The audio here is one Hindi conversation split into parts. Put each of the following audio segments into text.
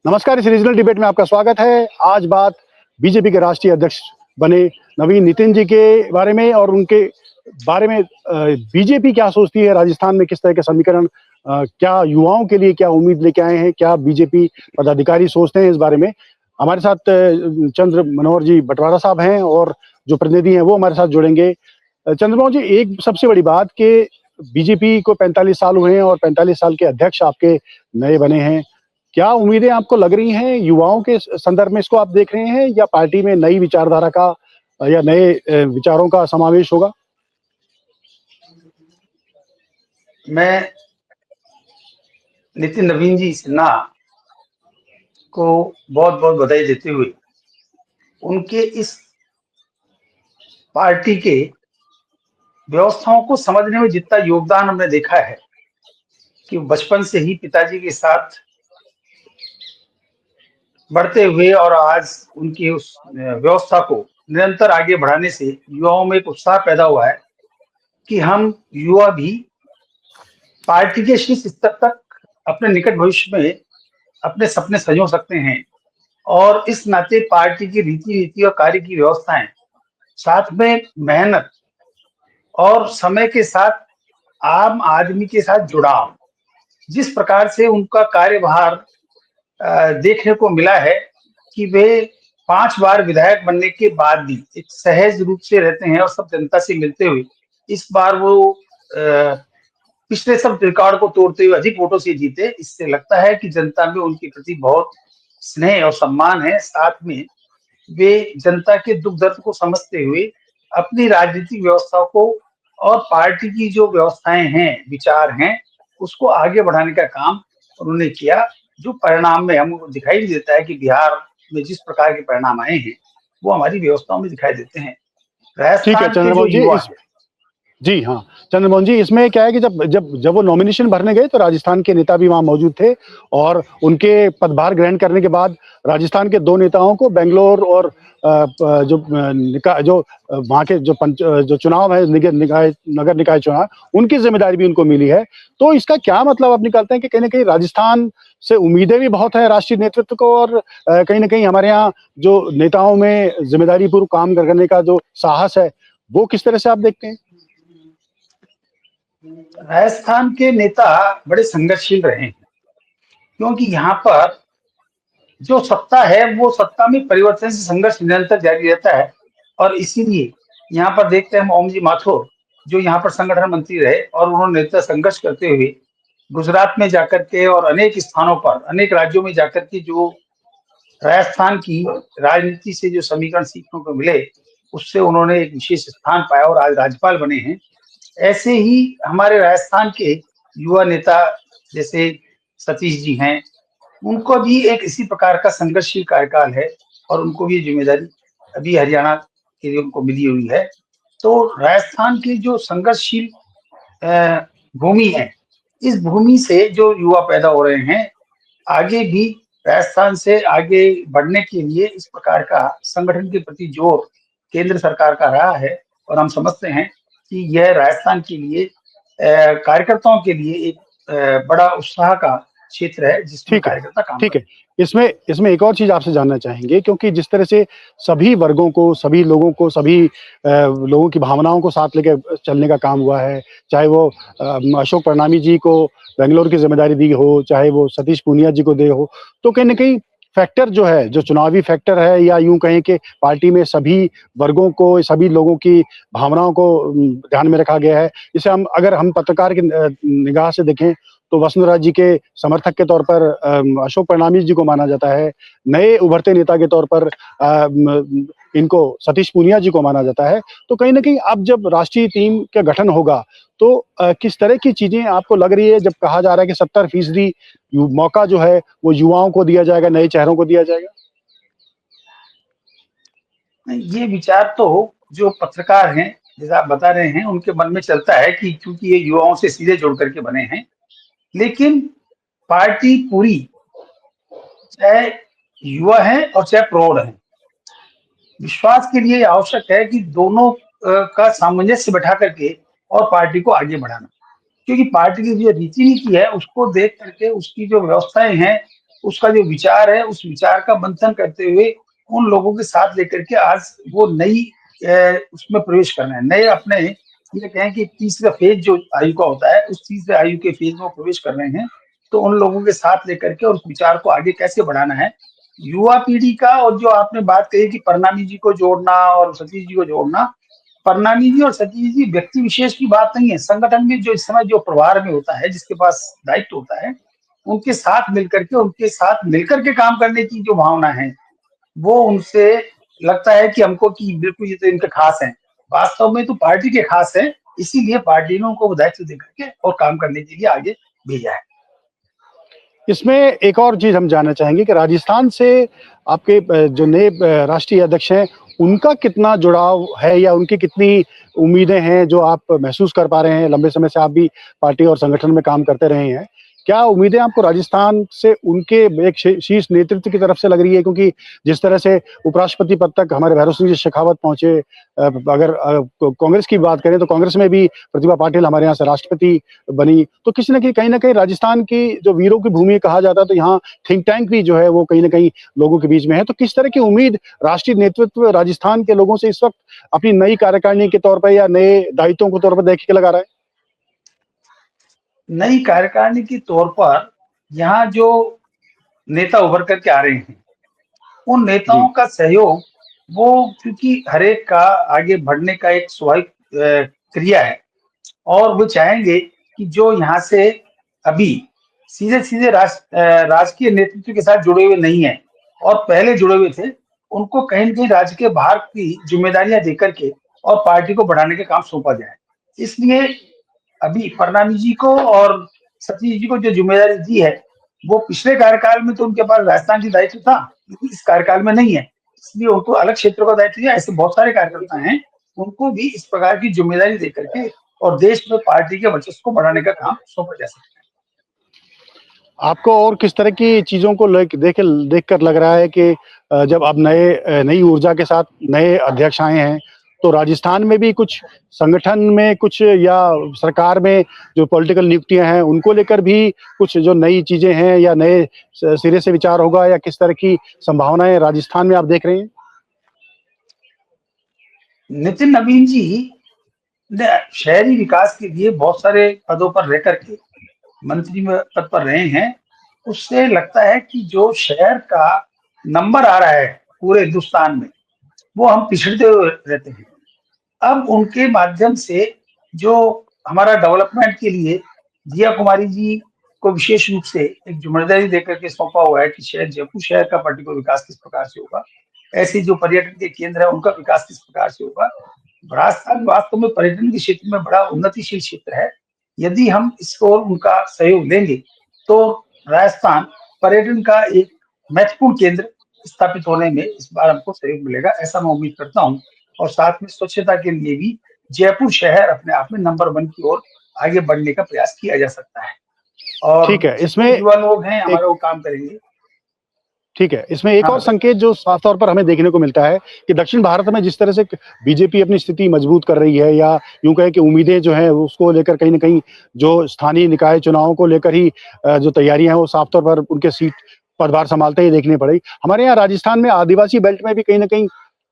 नमस्कार, इस रीजनल डिबेट में आपका स्वागत है। आज बात बीजेपी के राष्ट्रीय अध्यक्ष बने नवीन नितिन जी के बारे में और उनके बारे में बीजेपी क्या सोचती है, राजस्थान में किस तरह के समीकरण, क्या युवाओं के लिए क्या उम्मीद लेके आए हैं, क्या बीजेपी पदाधिकारी सोचते हैं इस बारे में। हमारे साथ चंद्र मनोहर जी बंटवारा साहब हैं और जो प्रतिनिधि हैं वो हमारे साथ जुड़ेंगे। चंद्र मनोहर जी, एक सबसे बड़ी बात कि बीजेपी को 45 साल हुए हैं और 45 साल के अध्यक्ष आपके नए बने हैं। क्या उम्मीदें आपको लग रही हैं युवाओं के संदर्भ में, इसको आप देख रहे हैं या पार्टी में नई विचारधारा का या नए विचारों का समावेश होगा? मैं नितिन नवीन जी सिन्हा को बहुत बहुत बधाई देते हुए उनके इस पार्टी के व्यवस्थाओं को समझने में जितना योगदान हमने देखा है कि बचपन से ही पिताजी के साथ बढ़ते हुए और आज उनकी उस व्यवस्था को निरंतर आगे बढ़ाने से युवाओं में एक उत्साह पैदा हुआ है कि हम युवा भी पार्टी के शीर्ष स्तर तक अपने निकट भविष्य में अपने सपने सजो सकते हैं। और इस नाते पार्टी की रीति नीति और कार्य की व्यवस्थाएं, साथ में मेहनत और समय के साथ आम आदमी के साथ जुड़ाव, जिस प्रकार से उनका कार्यभार देखने को मिला है कि वे 5 बार विधायक बनने के बाद भी एक सहज रूप से रहते हैं और सब जनता से मिलते हुए इस बार वो पिछले सब रिकॉर्ड को तोड़ते हुए अधिक वोटों से जीते। इससे लगता है कि जनता में उनके प्रति बहुत स्नेह और सम्मान है। साथ में वे जनता के दुख दर्द को समझते हुए अपनी राजनीतिक व्यवस्था को और पार्टी की जो व्यवस्थाएं हैं, विचार हैं, उसको आगे बढ़ाने का काम उन्होंने किया, जो परिणाम में हमको दिखाई भी देता है कि बिहार में जिस प्रकार के परिणाम आए हैं वो हमारी व्यवस्थाओं में दिखाई देते हैं। ठीक है राजस्थान के जो चंद्रमोहन जी, युवा इस हैं, जी हाँ, चंद्रमोहन जी, इसमें क्या है कि जब जब जब वो नॉमिनेशन भरने गए तो राजस्थान के नेता भी वहाँ मौजूद थे और उनके पदभार ग्रहण करने के बाद राजस्थान के 2 नेताओं को बेंगलोर और जो वहाँ के जो चुनाव है, नगर निकाय चुनाव, उनकी ज़िम्मेदारी भी उनको मिली है। तो इसका क्या मतलब आप निकालते हैं कि कहीं न कहीं राजस्थान से उम्मीदें भी बहुत हैं राष्ट्रीय नेतृत्व को और कहीं न कहीं हमारे यहाँ जो नेताओं में ज़िम्मेदारीपूर्वक काम करने का जो साहस है, वो किस तरह से आप देखते हैं? राजस्थान के नेता बड़े संघर्षशील रहे हैं, क्योंकि यहाँ पर जो सत्ता है वो सत्ता में परिवर्तन से संघर्ष निरंतर जारी रहता है। और इसीलिए यहाँ पर देखते हैं हम ओम जी माथुर, जो यहाँ पर संगठन मंत्री रहे और उन्होंने निरंतर संघर्ष करते हुए गुजरात में जाकर के और अनेक स्थानों पर, अनेक राज्यों में जाकर के जो राजस्थान की राजनीति से जो समीकरण सीखने को मिले, उससे उन्होंने एक विशेष स्थान पाया और आज राज्यपाल बने हैं। ऐसे ही हमारे राजस्थान के युवा नेता जैसे सतीश जी हैं, उनको भी एक इसी प्रकार का संघर्षशील कार्यकाल है और उनको भी जिम्मेदारी अभी हरियाणा के लिए उनको मिली हुई है। तो राजस्थान की जो संघर्षशील भूमि है, इस भूमि से जो युवा पैदा हो रहे हैं, आगे भी राजस्थान से आगे बढ़ने के लिए इस प्रकार का संगठन के प्रति जोर केंद्र सरकार का रहा है। और हम समझते हैं कि यह राजस्थान के लिए कार्यकर्ताओं के लिए एक बड़ा उत्साह का क्षेत्र है जिसमें ठीक है, कार्यकर्ता काम ठीक कर है। इसमें इसमें एक और चीज़ आपसे जानना चाहेंगे क्योंकि जिस तरह से सभी वर्गों को, सभी लोगों को, सभी लोगों की भावनाओं को साथ लेके चलने का काम हुआ है, चाहे वो अशोक परनामी जी को बैंगलोर की ज़िम्मेदारी दी हो, चाहे वो सतीश पूनिया जी को दी हो, तो कहीं न कहीं फैक्टर जो है, जो चुनावी फैक्टर है या यूँ कहें कि पार्टी में सभी वर्गों को, सभी लोगों की भावनाओं को ध्यान में रखा गया है। इसे अगर हम पत्रकार की निगाह से देखें तो वसुंधरा जी के समर्थक के तौर पर अशोक परनामी जी को माना जाता है। नए उभरते नेता के तौर पर इनको सतीश पूनिया जी को माना जाता है। तो कहीं न कहीं अब जब राष्ट्रीय टीम का गठन होगा, तो किस तरह की चीज़ें आपको लग रही है जब कहा जा रहा है कि 70% यू मौका जो है वो युवाओं को दिया जाएगा, नए चेहरों को दिया जाएगा? ये विचार तो जो पत्रकार हैं, जैसा आप बता रहे हैं, उनके मन में चलता है कि क्योंकि ये युवाओं से सीधे जुड़ करके बने हैं। लेकिन पार्टी पूरी, चाहे युवा है और चाहे प्रौढ़ है, विश्वास के लिए आवश्यक है कि दोनों का सामंजस्य बैठा करके और पार्टी को आगे बढ़ाना। क्योंकि पार्टी की जो रीति नीति है उसको देख करके उसकी जो व्यवस्थाएं हैं उसका जो विचार है उस विचार का मंथन करते हुए उन लोगों के साथ लेकर के आज वो नई उसमें प्रवेश करना है, नए अपने ये कहें कि तीसरा फेज जो आयु का होता है उस तीसरे आयु के फेज में वो प्रवेश कर रहे हैं। तो उन लोगों के साथ लेकर के और उस विचार को आगे कैसे बढ़ाना है, युवा पीढ़ी का। और जो आपने बात कही कि परनामी जी को जोड़ना और सतीश जी को जोड़ना, परनामी जी और सतीश जी व्यक्ति विशेष की बात नहीं है, संगठन में जो इस समय जो प्रभार में होता है, जिसके पास दायित्व होता है, उनके साथ मिलकर के काम करने की जो भावना है, वो उनसे लगता है कि हमको कि बिल्कुल ये तो इनके खास हैं। वास्तव में तो पार्टी के खास हैं, इसीलिए पार्टी ने उनको दायित्व देकर के और काम करने के लिए आगे भेजा है। इसमें एक और चीज़ हम जानना चाहेंगे कि राजस्थान से आपके जो नए राष्ट्रीय अध्यक्ष हैं, उनका कितना जुड़ाव है या उनकी कितनी उम्मीदें हैं जो आप महसूस कर पा रहे हैं? लंबे समय से आप भी पार्टी और संगठन में काम करते रहे हैं। क्या उम्मीदें आपको राजस्थान से उनके एक शीर्ष नेतृत्व की तरफ से लग रही है? क्योंकि जिस तरह से उपराष्ट्रपति पद तक हमारे भैरव सिंह जी शेखावत पहुंचे, अगर कांग्रेस की बात करें तो कांग्रेस में भी प्रतिभा पाटिल हमारे यहाँ से राष्ट्रपति बनी। तो किसी न कहीं न कहीं राजस्थान की जो वीरों की भूमि कहा जाता है, तो यहाँ थिंक टैंक भी जो है वो कहीं न कहीं लोगों के बीच में है। तो किस तरह की उम्मीद राष्ट्रीय नेतृत्व राजस्थान के लोगों से इस वक़्त अपनी नई कार्यकारिणी के तौर पर या नए दायित्वों के तौर पर देख के लगा रहा है? नई कार्यकारिणी के तौर पर यहाँ जो नेता उभर करके आ रहे हैं, उन नेताओं जी, का सहयोग, वो क्योंकि हर एक का आगे बढ़ने का एक स्वाभाविक क्रिया है और वो चाहेंगे कि जो यहाँ से अभी सीधे-सीधे राजकीय नेतृत्व के साथ जुड़े हुए नहीं हैं और पहले जुड़े हुए थे, उनको कहीं न कहीं राज्य के बाहर की ज़िम्मेदारियाँ देकर के और पार्टी को बढ़ाने का काम सौंपा जाए। इसलिए अभी परनामी जी को और सतीश जी को जो ज़िम्मेदारी दी है, वो पिछले कार्यकाल में तो उनके पास राजस्थान की दायित्व था, लेकिन इस कार्यकाल में नहीं है। इसलिए उनको अलग क्षेत्रों का दायित्व दिया। ऐसे बहुत सारे कार्यकर्ता हैं, उनको भी इस प्रकार की ज़िम्मेदारी देकर के और देश में पार्टी के वर्चस्व को बढ़ाने का काम सौंपा जा सकता है। आपको और किस तरह की चीज़ों को देखकर लग रहा है कि जब अब नई ऊर्जा के साथ नए अध्यक्ष आए हैं, तो राजस्थान में भी कुछ संगठन में कुछ या सरकार में जो पॉलिटिकल नियुक्तियाँ हैं, उनको लेकर भी कुछ जो नई चीज़ें हैं या नए सिरे से विचार होगा या किस तरह की संभावनाएँ राजस्थान में आप देख रहे हैं? नितिन नवीन जी ने शहरी विकास के लिए बहुत सारे पदों पर रह करके मंत्री में पद पर रहे हैं। उससे लगता है कि जो शहर का नंबर आ रहा है पूरे हिंदुस्तान में, वो हम पिछड़ते हुए रहते हैं। अब उनके माध्यम से जो हमारा डेवलपमेंट के लिए जिया कुमारी जी को विशेष रूप से एक जिम्मेदारी देकर के सौंपा हुआ है कि शहर जयपुर शहर का पर्टिकुलर विकास किस प्रकार से होगा, ऐसे जो पर्यटन के केंद्र है उनका विकास किस प्रकार से होगा। राजस्थान वास्तव में पर्यटन के क्षेत्र में बड़ा उन्नतिशील क्षेत्र है। यदि हम इसको उनका सहयोग लेंगे तो राजस्थान पर्यटन का एक महत्वपूर्ण केंद्र स्थापित होने में इस बार हमको सहयोग मिलेगा, ऐसा मैं उम्मीद करता हूँ। और साथ में स्वच्छता के लिए भी जयपुर शहर अपने आप में नंबर 1 की ओर आगे बढ़ने का प्रयास किया जा सकता है और ठीक है, जितने युवा लोग हैं हमारे वो काम करेंगे। ठीक है, इसमें एक हाँ, और बताइए। संकेत जो साफ तौर पर हमें देखने को मिलता है कि दक्षिण भारत में जिस तरह से बीजेपी अपनी स्थिति मजबूत कर रही है या यूँ कहें कि उम्मीदें जो हैं उसको लेकर कहीं न कहीं जो स्थानीय निकाय चुनावों को लेकर ही जो तैयारियाँ हैं वो साफ तौर पर उनके सीट पदभार सँभालते ही देखनी पड़ी। हमारे यहाँ राजस्थान में आदिवासी बेल्ट में भी कहीं न कहीं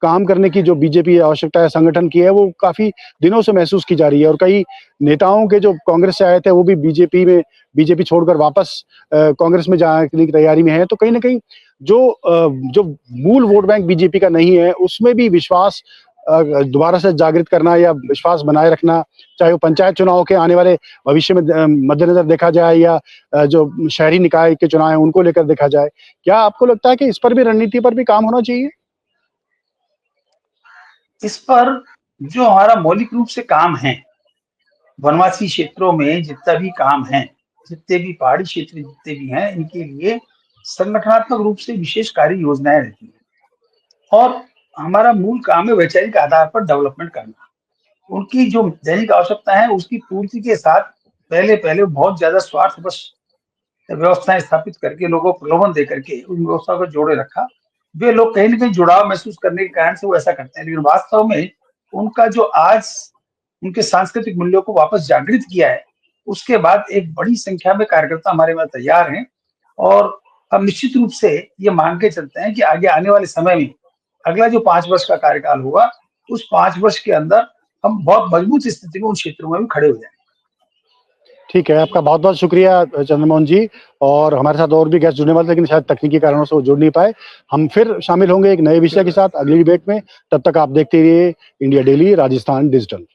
काम करने की जो बीजेपी आवश्यकता है संगठन की है, वो काफ़ी दिनों से महसूस की जा रही है और कई नेताओं के जो कांग्रेस से आए थे वो भी बीजेपी छोड़कर वापस कांग्रेस में जाने की तैयारी में हैं। तो कहीं न कहीं जो मूल वोट बैंक बीजेपी का नहीं है, उसमें भी विश्वास दोबारा से जागृत करना या विश्वास बनाए रखना, चाहे वो पंचायत चुनाव के आने वाले भविष्य में मद्देनज़र देखा जाए या जो शहरी निकाय के चुनाव हैं, उनको लेकर देखा जाए। क्या आपको लगता है कि इस पर भी रणनीति पर भी काम होना चाहिए? इस पर जो हमारा मौलिक रूप से काम है, वनवासी क्षेत्रों में जितना भी काम है, जितने भी पहाड़ी क्षेत्र जितने भी हैं, इनके लिए संगठनात्मक रूप से विशेष कार्य योजनाएँ रहती हैं और हमारा मूल काम है वैचारिक आधार पर डेवलपमेंट करना। उनकी जो दैनिक आवश्यकता है, उसकी पूर्ति के साथ पहले-पहले बहुत ज़्यादा स्वार्थवश व्यवस्थाएँ स्थापित करके लोगों को प्रलोभन दे करके उन व्यवस्था को जोड़े रखा। वे लोग कहीं न कहीं जुड़ाव महसूस करने के कारण से वो ऐसा करते हैं, लेकिन वास्तव में उनका जो आज उनके सांस्कृतिक मूल्यों को वापस जागृत किया है, उसके बाद एक बड़ी संख्या में कार्यकर्ता हमारे में तैयार हैं और हम निश्चित रूप से ये मान के चलते हैं कि आगे आने वाले समय में अगला जो 5 वर्ष का कार्यकाल होगा, उस 5 वर्ष के अंदर हम बहुत मजबूत स्थिति में उन क्षेत्रों में भी खड़े हो जाएंगे। ठीक है, आपका बहुत-बहुत शुक्रिया चंद्रमोहन जी। और हमारे साथ और भी गेस्ट जुड़ने वाले थे, लेकिन शायद तकनीकी कारणों से वो जुड़ नहीं पाए। हम फिर शामिल होंगे एक नए विषय के साथ अगली डिबेट में। तब तक आप देखते रहिए इंडिया डेली, राजस्थान डिजिटल।